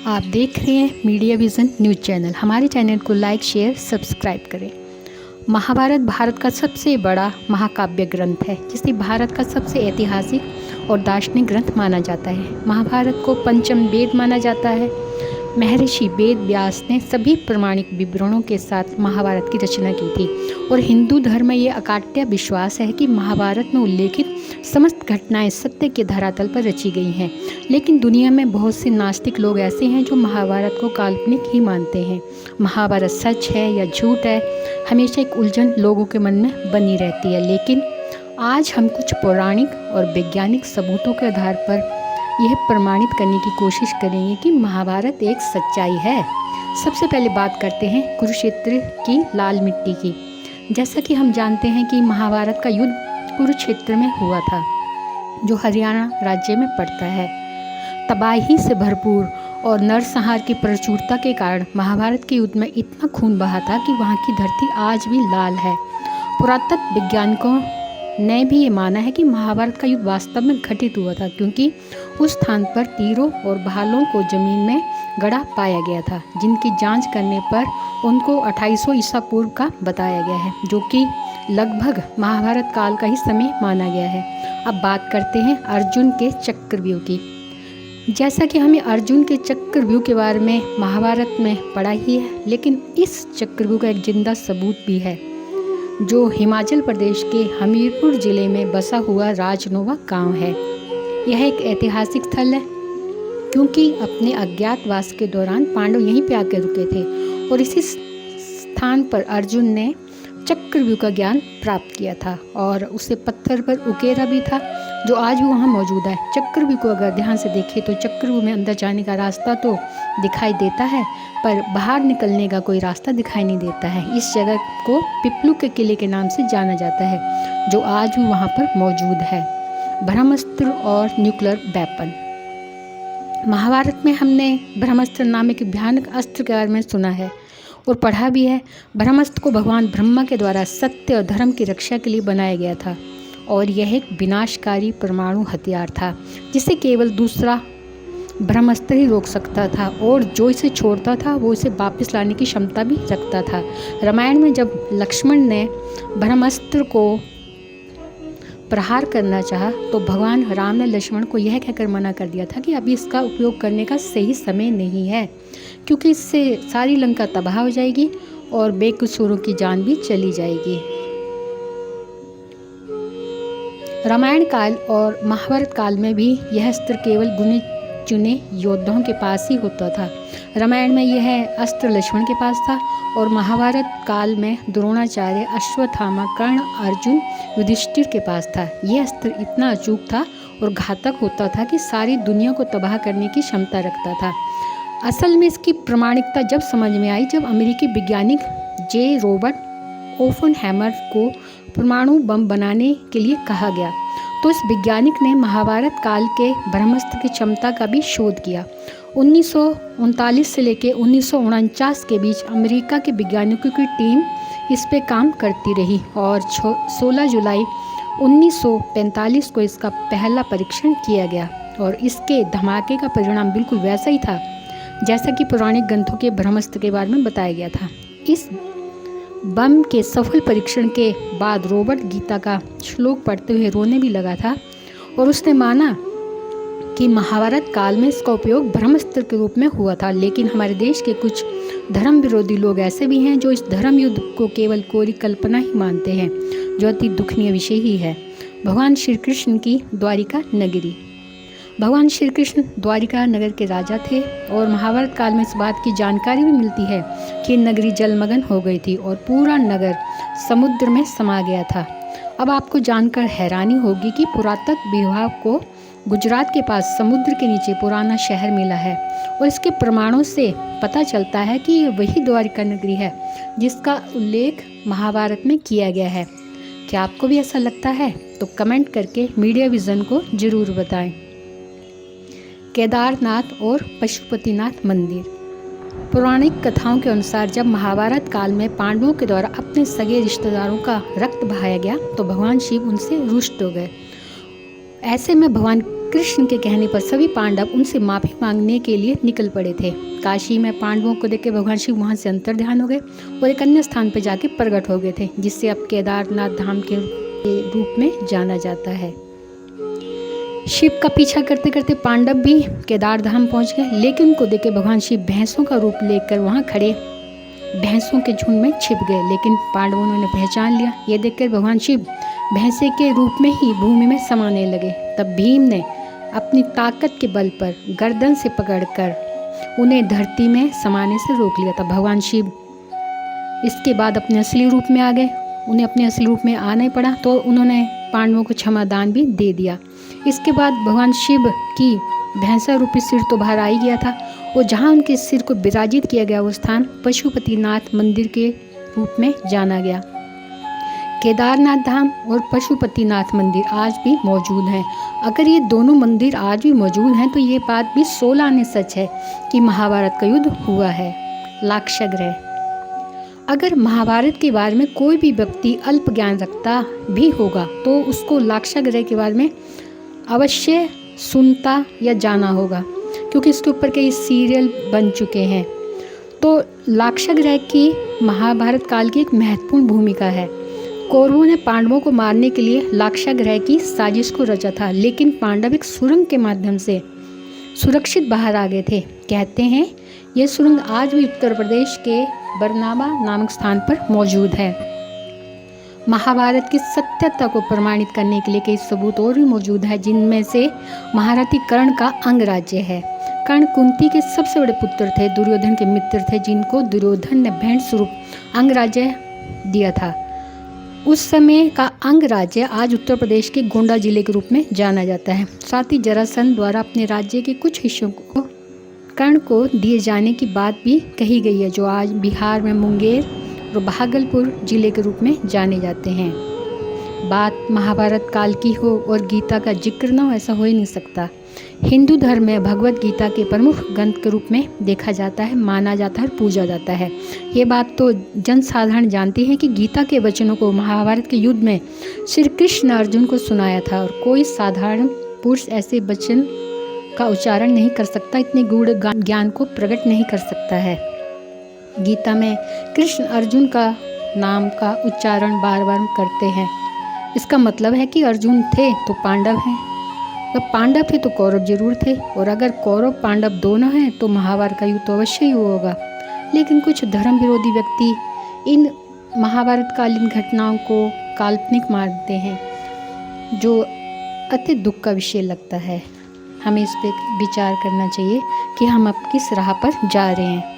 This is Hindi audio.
आप देख रहे हैं मीडिया विज़न न्यूज़ चैनल। हमारे चैनल को लाइक, शेयर, सब्सक्राइब करें। महाभारत भारत का सबसे बड़ा महाकाव्य ग्रंथ है, जिसे भारत का सबसे ऐतिहासिक और दार्शनिक ग्रंथ माना जाता है। महाभारत को पंचम वेद माना जाता है। महर्षि वेद व्यास ने सभी प्रमाणिक विवरणों के साथ महाभारत की रचना की थी और हिंदू धर्म में ये अकाट्य विश्वास है कि महाभारत में उल्लेखित समस्त घटनाएं सत्य के धरातल पर रची गई हैं। लेकिन दुनिया में बहुत से नास्तिक लोग ऐसे हैं जो महाभारत को काल्पनिक ही मानते हैं। महाभारत सच है या झूठ है, हमेशा एक उलझन लोगों के मन में बनी रहती है। लेकिन आज हम कुछ पौराणिक और वैज्ञानिक सबूतों के आधार पर यह प्रमाणित करने की कोशिश करेंगे कि महाभारत एक सच्चाई है। सबसे पहले बात करते हैं कुरुक्षेत्र की लाल मिट्टी की। जैसा कि हम जानते हैं कि महाभारत का युद्ध कुरुक्षेत्र में हुआ था, जो हरियाणा राज्य में पड़ता है। तबाही से भरपूर और नरसंहार की प्रचुरता के कारण महाभारत के युद्ध में इतना खून बहा था कि वहाँ की धरती आज भी लाल है। पुरातत्व वैज्ञानिकों ने भी ये माना है कि महाभारत का युद्ध वास्तव में घटित हुआ था, क्योंकि उस स्थान पर तीरों और भालों को जमीन में गड़ा पाया गया था, जिनकी जांच करने पर उनको 2800 ईसा पूर्व का बताया गया है, जो कि लगभग महाभारत काल का ही समय माना गया है। अब बात करते हैं अर्जुन के चक्रव्यूह की। जैसा कि हमें अर्जुन के चक्रव्यूह के बारे में महाभारत में पढ़ा ही है, लेकिन इस चक्रव्यूह का एक जिंदा सबूत भी है, जो हिमाचल प्रदेश के हमीरपुर जिले में बसा हुआ राजनोवा गांव है। यह एक ऐतिहासिक स्थल है, क्योंकि अपने अज्ञातवास के दौरान पांडव यहीं पे आकर रुके थे और इसी स्थान पर अर्जुन ने चक्रव्यूह का ज्ञान प्राप्त किया था और उसे पत्थर पर उकेरा भी था, जो आज भी वहाँ मौजूद है। चक्रव्यूह को अगर ध्यान से देखें तो चक्रव्यूह में अंदर जाने का रास्ता तो दिखाई देता है, पर बाहर निकलने का कोई रास्ता दिखाई नहीं देता है। इस जगह को पिपलू के किले के नाम से जाना जाता है, जो आज भी वहाँ पर मौजूद है। ब्रह्मास्त्र और न्यूक्लियर वेपन। महाभारत में हमने ब्रह्मास्त्र नाम एक भयानक अस्त्र के बारे में सुना है और पढ़ा भी है। ब्रह्मास्त्र को भगवान ब्रह्मा के द्वारा सत्य और धर्म की रक्षा के लिए बनाया गया था और यह एक विनाशकारी परमाणु हथियार था, जिसे केवल दूसरा ब्रह्मास्त्र ही रोक सकता था और जो इसे छोड़ता था वो इसे वापस लाने की क्षमता भी रखता था। रामायण में जब लक्ष्मण ने ब्रह्मास्त्र को प्रहार करना चाहा तो भगवान राम ने लक्ष्मण को यह कहकर मना कर दिया था कि अभी इसका उपयोग करने का सही समय नहीं है, क्योंकि इससे सारी लंका तबाह हो जाएगी और बेकसूरों की जान भी चली जाएगी। रामायण काल और महाभारत काल में भी यह अस्त्र केवल गुने चुने योद्धाओं के पास ही होता था। रामायण में यह अस्त्र लक्ष्मण के पास था और महाभारत काल में द्रोणाचार्य, अश्वत्थामा, कर्ण, अर्जुन, युधिष्ठिर के पास था। यह अस्त्र इतना अचूक था और घातक होता था कि सारी दुनिया को तबाह करने की क्षमता रखता था। असल में इसकी प्रामाणिकता जब समझ में आई, जब अमेरिकी वैज्ञानिक जे रॉबर्ट ओपनहेमर को परमाणु बम बनाने के लिए कहा गया, तो इस वैज्ञानिक ने महाभारत काल के ब्रह्मास्त्र की क्षमता का भी शोध किया। 1939 से लेकर 1949 के बीच अमेरिका के वैज्ञानिकों की टीम इस पे काम करती रही और 16 जुलाई 1945 को इसका पहला परीक्षण किया गया और इसके धमाके का परिणाम बिल्कुल वैसा ही था जैसा कि पौराणिक ग्रंथों के ब्रह्मास्त्र के बारे में बताया गया था। इस बम के सफल परीक्षण के बाद रॉबर्ट गीता का श्लोक पढ़ते हुए रोने भी लगा था और उसने माना कि महाभारत काल में इसका उपयोग ब्रह्मास्त्र के रूप में हुआ था। लेकिन हमारे देश के कुछ धर्म विरोधी लोग ऐसे भी हैं जो इस धर्म युद्ध को केवल कोरी कल्पना ही मानते हैं, जो अति दुखनीय विषय ही है। भगवान श्री कृष्ण की द्वारिका नगरी। भगवान श्री कृष्ण द्वारिका नगर के राजा थे और महाभारत काल में इस बात की जानकारी भी मिलती है कि नगरी जलमग्न हो गई थी और पूरा नगर समुद्र में समा गया था। अब आपको जानकर हैरानी होगी कि पुरातत्व विभाग को गुजरात के पास समुद्र के नीचे पुराना शहर मिला है और इसके प्रमाणों से पता चलता है कि ये वही द्वारिका नगरी है जिसका उल्लेख महाभारत में किया गया है। क्या आपको भी ऐसा लगता है? तो कमेंट करके मीडिया विज़न को जरूर बताएं। केदारनाथ और पशुपतिनाथ मंदिर। पौराणिक कथाओं के अनुसार जब महाभारत काल में पांडवों के द्वारा अपने सगे रिश्तेदारों का रक्त बहाया गया तो भगवान शिव उनसे रुष्ट हो गए। ऐसे में भगवान कृष्ण के कहने पर सभी पांडव उनसे माफ़ी मांगने के लिए निकल पड़े थे। काशी में पांडवों को देख के भगवान शिव वहाँ से अंतर्ध्यान हो गए और एक अन्य स्थान पर जाके प्रकट हो गए थे, जिससे अब केदारनाथ धाम के रूप में जाना जाता है। शिव का पीछा करते करते पांडव भी केदार धाम पहुँच गए, लेकिन उनको देख के भगवान शिव भैंसों का रूप लेकर वहाँ खड़े भैंसों के झुंड में छिप गए, लेकिन पांडवों ने पहचान लिया। ये देखकर भगवान शिव भैंसे के रूप में ही भूमि में समाने लगे। तब भीम ने अपनी ताकत के बल पर गर्दन से पकड़कर उन्हें धरती में समाने से रोक लिया था। भगवान शिव इसके बाद अपने असली रूप में आ गए। उन्हें अपने असली रूप में आना ही पड़ा, तो उन्होंने पांडवों को क्षमादान भी दे दिया। इसके बाद भगवान शिव की भैंसा रूपी सिर तो बाहर आ ही गया था, और जहाँ उनके सिर को विराजित किया गया वो स्थान पशुपतिनाथ मंदिर के रूप में जाना गया। केदारनाथ धाम और पशुपतिनाथ मंदिर आज भी मौजूद हैं। अगर ये दोनों मंदिर आज भी मौजूद हैं तो ये बात भी 16 आने सच है कि महाभारत का युद्ध हुआ है। लाक्षागृह। अगर महाभारत के बारे में कोई भी व्यक्ति अल्प ज्ञान रखता भी होगा तो उसको लाक्षागृह के बारे में अवश्य सुनता या जाना होगा, क्योंकि इसके ऊपर कई सीरियल बन चुके हैं। तो लाक्षागृह की महाभारत काल की एक महत्वपूर्ण भूमिका है। कौरवों ने पांडवों को मारने के लिए लाक्षागृह की साजिश को रचा था, लेकिन पांडव एक सुरंग के माध्यम से सुरक्षित बाहर आ गए थे। कहते हैं यह सुरंग आज भी उत्तर प्रदेश के बरनाबा नामक स्थान पर मौजूद है। महाभारत की सत्यता को प्रमाणित करने के लिए कई सबूत और भी मौजूद है, जिनमें से महारथी कर्ण का अंगराज्य है। कर्ण कुंती के सबसे बड़े पुत्र थे, दुर्योधन के मित्र थे, जिनको दुर्योधन ने भेंट स्वरूप अंगराज्य दिया था। उस समय का अंगराज्य आज उत्तर प्रदेश के गोंडा जिले के रूप में जाना जाता है। साथ ही जरासंध द्वारा अपने राज्य के कुछ हिस्सों को कर्ण को दिए जाने की बात भी कही गई है, जो आज बिहार में मुंगेर और भागलपुर जिले के रूप में जाने जाते हैं। बात महाभारत काल की हो और गीता का जिक्र न हो, ऐसा हो ही नहीं सकता। हिंदू धर्म में भगवत गीता के प्रमुख ग्रंथ के रूप में देखा जाता है, माना जाता है और पूजा जाता है। ये बात तो जन साधारण जानती है कि गीता के वचनों को महाभारत के युद्ध में श्री कृष्ण अर्जुन को सुनाया था, और कोई साधारण पुरुष ऐसे वचन का उच्चारण नहीं कर सकता, इतने गूढ़ ज्ञान को प्रकट नहीं कर सकता है। गीता में कृष्ण अर्जुन का नाम का उच्चारण बार बार करते हैं। इसका मतलब है कि अर्जुन थे तो पांडव हैं, जब पांडव थे तो कौरव जरूर थे, और अगर कौरव पांडव दोनों हैं तो महाभारत का युद्ध तो अवश्य ही होगा। लेकिन कुछ धर्म विरोधी व्यक्ति इन महाभारत कालीन घटनाओं को काल्पनिक मानते हैं, जो अति दुख का विषय लगता है। हमें इस पर विचार करना चाहिए कि हम अब किस राह पर जा रहे हैं।